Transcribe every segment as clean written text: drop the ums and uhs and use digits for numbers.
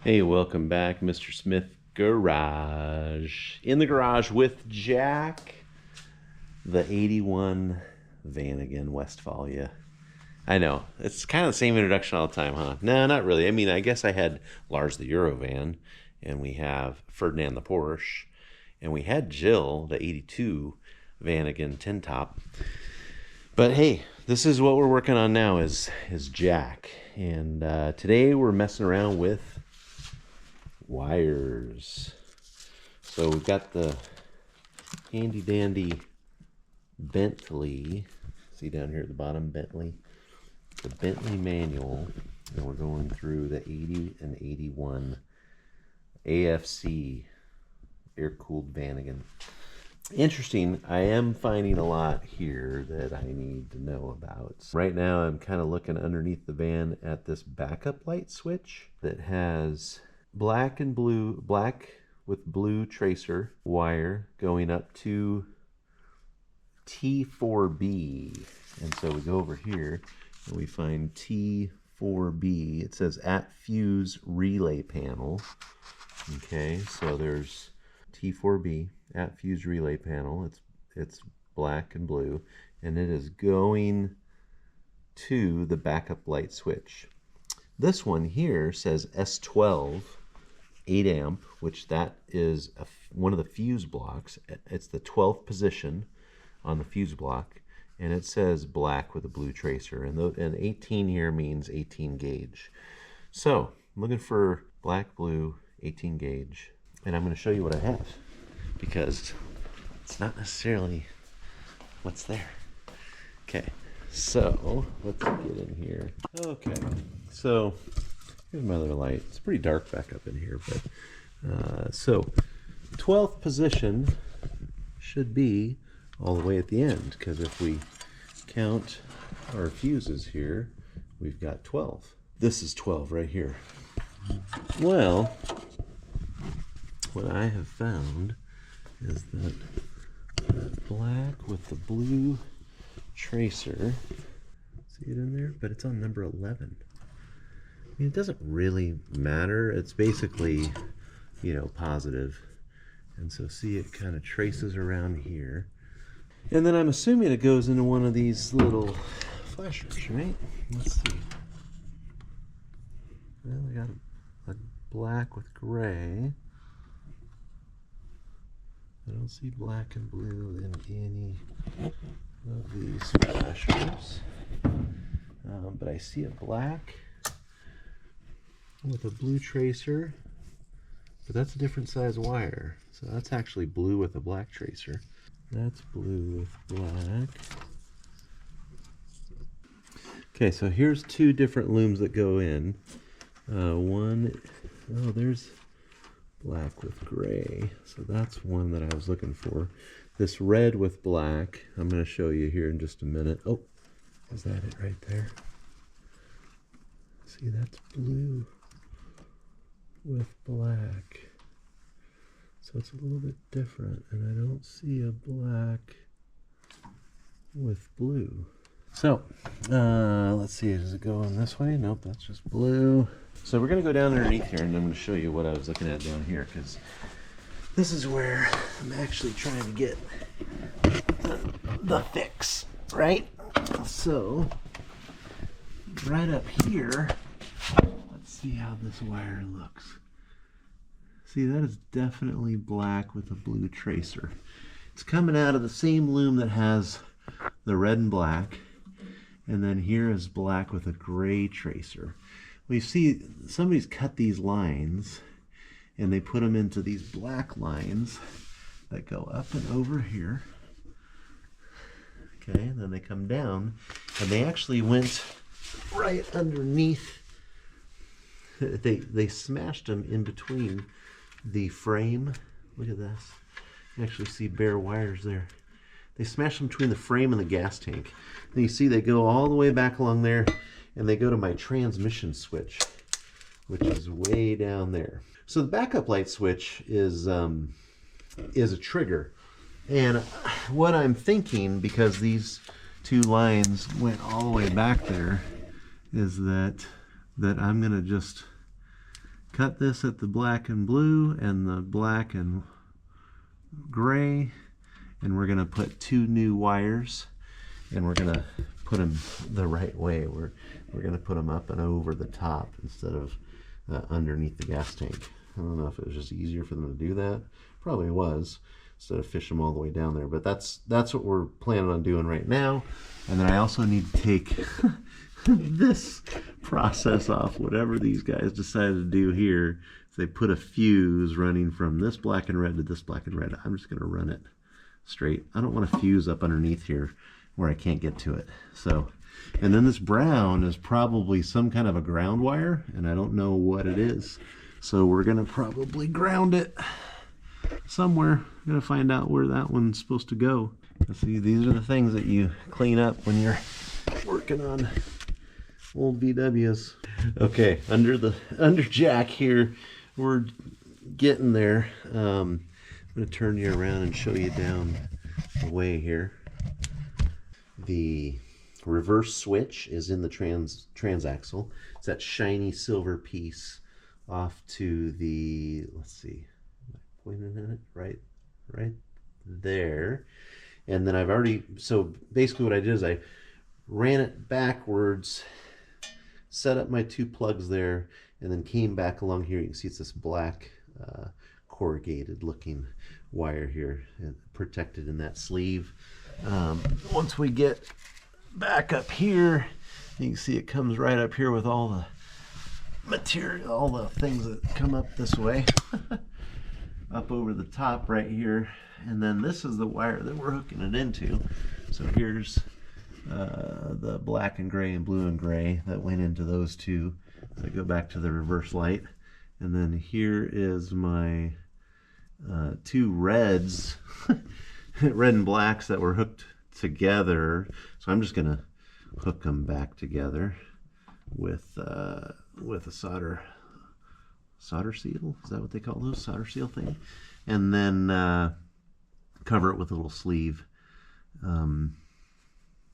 Hey, welcome back, Mr. Smith Garage. In the garage with Jack, the 81 Vanagon Westfalia. I know, it's kind of the same introduction all the time, huh? No, not really. I mean, I guess I had Lars the Eurovan, and we have Ferdinand the Porsche, and we had Jill, the 82 Vanagon tin top. But hey, this is what we're working on now is Jack. And today we're messing around with wires. So we've got the handy dandy Bentley. See down here at the bottom, Bentley. The Bentley manual. And we're going through the 80 and 81 AFC air-cooled Vanagon. Interesting, I am finding a lot here that I need to know about. Right now I'm kind of looking underneath the van at this backup light switch that has black with blue tracer wire going up to T4B. And so we go over here and we find T4B. It says at fuse relay panel. Okay, so there's T4B at fuse relay panel. It's black and blue, and it is going to the backup light switch. This one here says S12 8 amp, which that is one of the fuse blocks. It's the 12th position on the fuse block, and it says black with a blue tracer, and 18 here means 18 gauge. So I'm looking for black, blue, 18 gauge, and I'm going to show you what I have, because it's not necessarily what's there. Okay, so let's get in here. Okay, so here's my other light. It's pretty dark back up in here, but so 12th position should be all the way at the end, because if we count our fuses here, we've got 12. This is 12 right here. Well, what I have found is that black with the blue tracer, see it in there? But it's on number 11. I mean, it doesn't really matter. It's basically, positive. And so see, it kind of traces around here. And then I'm assuming it goes into one of these little flashers, right? Let's see. Well, we got a black with gray. I don't see black and blue in any of these flashers. But I see a black with a blue tracer, but that's a different size wire. So that's actually blue with a black tracer. That's blue with black. Okay, so here's two different looms that go in. There's black with gray. So that's one that I was looking for. This red with black, I'm going to show you here in just a minute. Oh, is that it right there? See, that's blue with black. So it's a little bit different, and I don't see a black with blue. So, let's see, does it go in this way? Nope, that's just blue. So we're going to go down underneath here, and I'm going to show you what I was looking at down here, because this is where I'm actually trying to get the fix, right? So, right up here, let's see how this wire looks. See, that is definitely black with a blue tracer. It's coming out of the same loom that has the red and black, and then here is black with a gray tracer. We see somebody's cut these lines, and they put them into these black lines that go up and over here. Okay, and then they come down, and they actually went right underneath. They smashed them in between the frame. Look at this. You actually see bare wires there. They smashed them between the frame and the gas tank. And you see they go all the way back along there, and they go to my transmission switch, which is way down there. So the backup light switch is a trigger. And what I'm thinking, because these two lines went all the way back there, is that I'm gonna just cut this at the black and blue and the black and gray, and we're gonna put 2 new wires, and we're gonna put them the right way. We're gonna put them up and over the top instead of underneath the gas tank. I don't know if it was just easier for them to do that. Probably was, instead of fish them all the way down there. But that's what we're planning on doing right now. And then I also need to take this process off. Whatever these guys decided to do here, is they put a fuse running from this black and red to this black and red. I'm just gonna run it straight. I don't want a fuse up underneath here where I can't get to it. So, and then this brown is probably some kind of a ground wire, and I don't know what it is. So we're gonna probably ground it somewhere. I'm gonna find out where that one's supposed to go. See, these are the things that you clean up when you're working on old VWs. Okay, under jack here, we're getting there. I'm gonna turn you around and show you down the way here. The reverse switch is in the transaxle. It's that shiny silver piece off to the, let's see, am I pointing at it? Right there. And then I've already, so basically what I did is I ran it backwards, set up my 2 plugs there, and then came back along here. You can see it's this black corrugated looking wire here, and protected in that sleeve. Once we get back up here, you can see it comes right up here with all the material, all the things that come up this way up over the top right here. And then this is the wire that we're hooking it into. So here's the black and gray and blue and gray that went into those 2 that go back to the reverse light. And then here is my 2 reds red and blacks that were hooked together. So I'm just gonna hook them back together with a solder seal. Is that what they call those? Solder seal thing. And then cover it with a little sleeve. And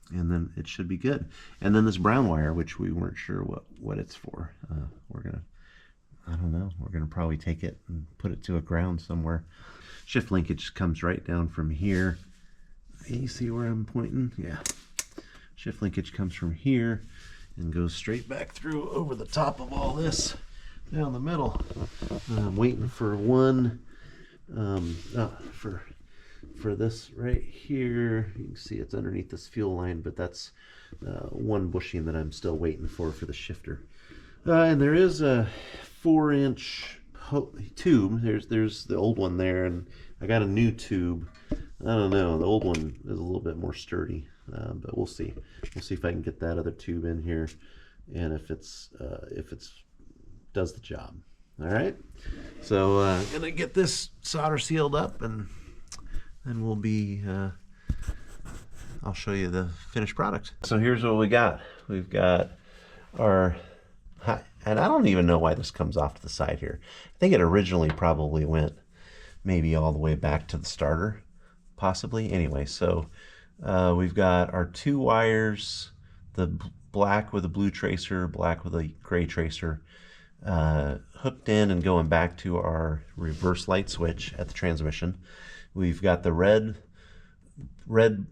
then it should be good. And then this brown wire, which we weren't sure what it's for. I don't know, we're gonna probably take it and put it to a ground somewhere. Shift linkage comes right down from here. You see where I'm pointing? Yeah. Shift linkage comes from here and goes straight back through over the top of all this down the middle. I'm waiting for one for this right here. You can see it's underneath this fuel line, but that's one bushing that I'm still waiting for the shifter. And there is a 4-inch tube. There's the old one there, and I got a new tube. I don't know, the old one is a little bit more sturdy, but we'll see. We'll see if I can get that other tube in here, and if it's does the job. All right, so I'm gonna get this solder sealed up, and then we'll be I'll show you the finished product. So here's what we got. We've got our, and I don't even know why this comes off to the side here. I think it originally probably went maybe all the way back to the starter, possibly. Anyway, so we've got our 2 wires, the black with a blue tracer, black with a gray tracer, hooked in and going back to our reverse light switch at the transmission. We've got the red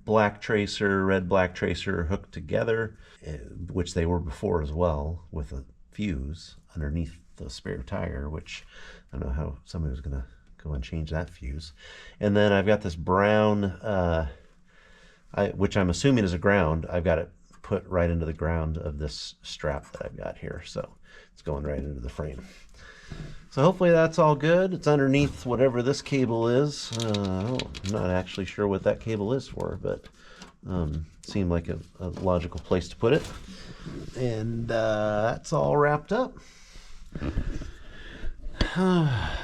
black tracer hooked together, which they were before as well, with a fuse underneath the spare tire, which I don't know how somebody was gonna go and change that fuse. And then I've got this brown, which I'm assuming is a ground. I've got it put right into the ground of this strap that I've got here, so it's going right into the frame. So hopefully that's all good. It's underneath whatever this cable is. I'm not actually sure what that cable is for, but seemed like a logical place to put it. And that's all wrapped up.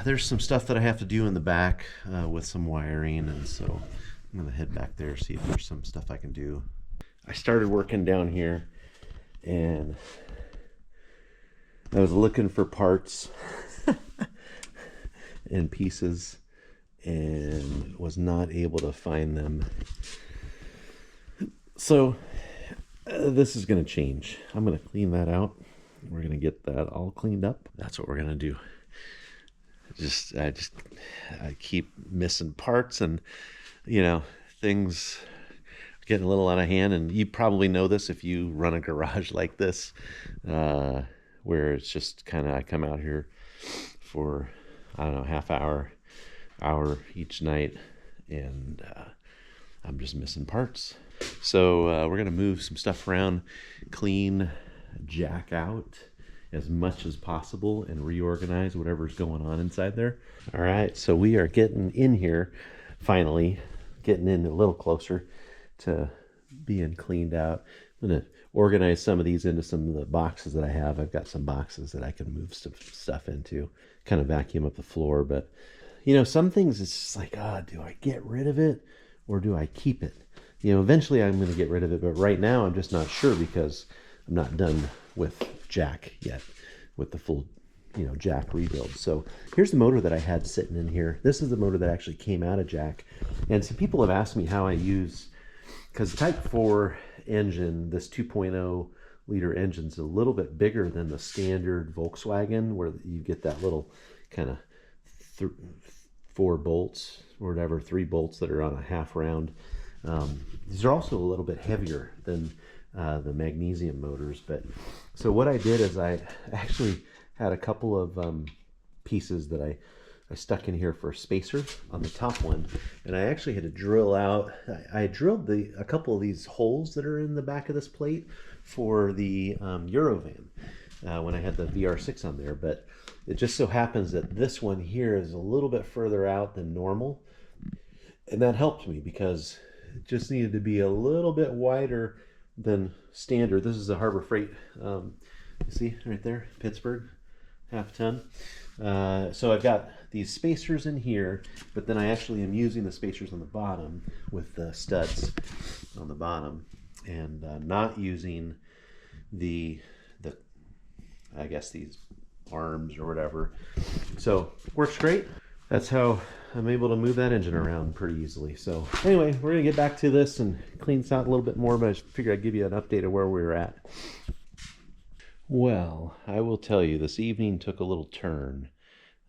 There's some stuff that I have to do in the back with some wiring, and so I'm gonna head back there, see if there's some stuff I can do. I started working down here, and I was looking for parts and pieces and was not able to find them. So this is going to change. I'm going to clean that out. We're going to get that all cleaned up. That's what we're going to do. I keep missing parts, and you know, things getting a little out of hand. And you probably know this if you run a garage like this, where it's just kind of, I come out here for, I don't know, half hour each night, and I'm just missing parts. So we're gonna move some stuff around, clean Jack out as much as possible, and reorganize whatever's going on inside there. All right, so we are getting in here, finally getting in a little closer to being cleaned out. I'm gonna organize some of these into some of the boxes that I have. I've got some boxes that I can move some stuff into, kind of vacuum up the floor. But you know, some things it's just like, do I get rid of it or do I keep it? You know, eventually I'm going to get rid of it, but right now I'm just not sure, because I'm not done with Jack yet, with the full, you know, Jack rebuild. So here's the motor that I had sitting in here. This is the motor that actually came out of Jack. And some people have asked me how I use, because Type 4 engine, this 2.0 liter engine, is a little bit bigger than the standard Volkswagen, where you get that little kind of 4 bolts or whatever, 3 bolts that are on a half round. These are also a little bit heavier than the magnesium motors. But so what I did is I actually had a couple of pieces that I stuck in here for a spacer on the top one, and I actually had to drill out, I drilled a couple of these holes that are in the back of this plate for the Eurovan when I had the VR6 on there. But it just so happens that this one here is a little bit further out than normal, and that helped me because it just needed to be a little bit wider than standard. This is a Harbor Freight, you see right there, Pittsburgh, half ton. So I've got these spacers in here, but then I actually am using the spacers on the bottom with the studs on the bottom, and not using the I guess these arms or whatever. So works great. That's how I'm able to move that engine around pretty easily. So anyway, we're gonna get back to this and clean this out a little bit more, but I figured I'd give you an update of where we were at. Well, I will tell you, this evening took a little turn.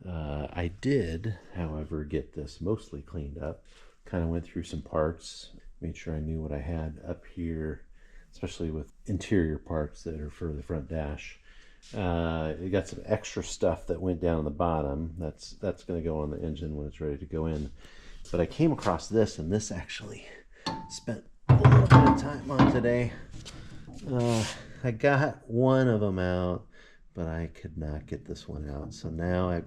I did, however, get this mostly cleaned up. Kind of went through some parts, made sure I knew what I had up here, especially with interior parts that are for the front dash. You got some extra stuff that went down on the bottom. That's going to go on the engine when it's ready to go in. But I came across this, and this actually spent a little bit of time on today. I got one of them out, but I could not get this one out. So now I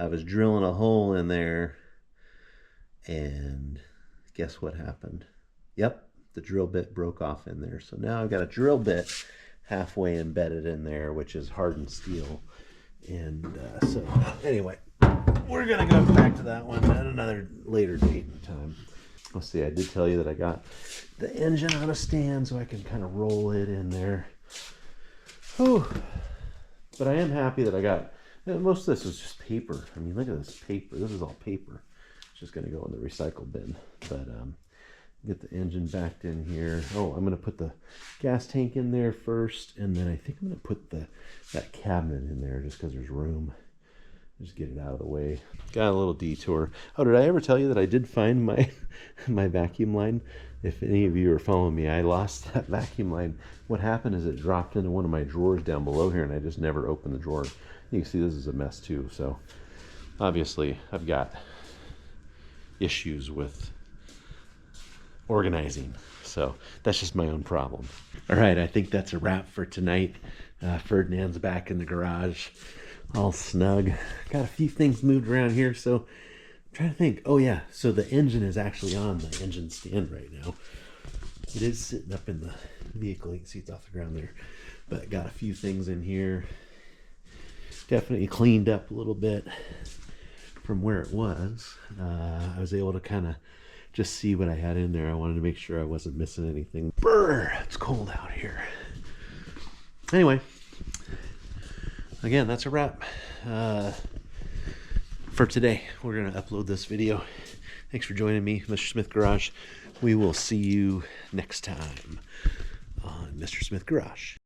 was drilling a hole in there, and guess what happened? Yep, the drill bit broke off in there. So now I've got a drill bit halfway embedded in there, which is hardened steel. And so anyway, we're gonna go back to that one at another later date and time. Let's see, I did tell you that I got the engine on a stand so I can kind of roll it in there. Whew. But I am happy that I got, most of this was just paper. I mean, look at this paper. This is all paper. It's just going to go in the recycle bin. But get the engine backed in here. Oh, I'm going to put the gas tank in there first, and then I think I'm going to put that cabinet in there just because there's room. Just get it out of the way. Got a little detour. Oh, did I ever tell you that I did find my my vacuum line? If any of you are following me, I lost that vacuum line. What happened is it dropped into one of my drawers down below here, and I just never opened the drawer. You can see this is a mess too. So obviously I've got issues with organizing. So that's just my own problem. All right, I think that's a wrap for tonight. Ferdinand's back in the garage, all snug. Got a few things moved around here, so I'm trying to think. Oh yeah, so the engine is actually on the engine stand right now. It is sitting up in the vehicle. You can see it's off the ground there. But got a few things in here. Definitely cleaned up a little bit from where it was. I was able to kind of just see what I had in there. I wanted to make sure I wasn't missing anything. Brr, it's cold out here. Anyway, again, that's a wrap for today. We're going to upload this video. Thanks for joining me, Mr. Smith Garage. We will see you next time on Mr. Smith Garage.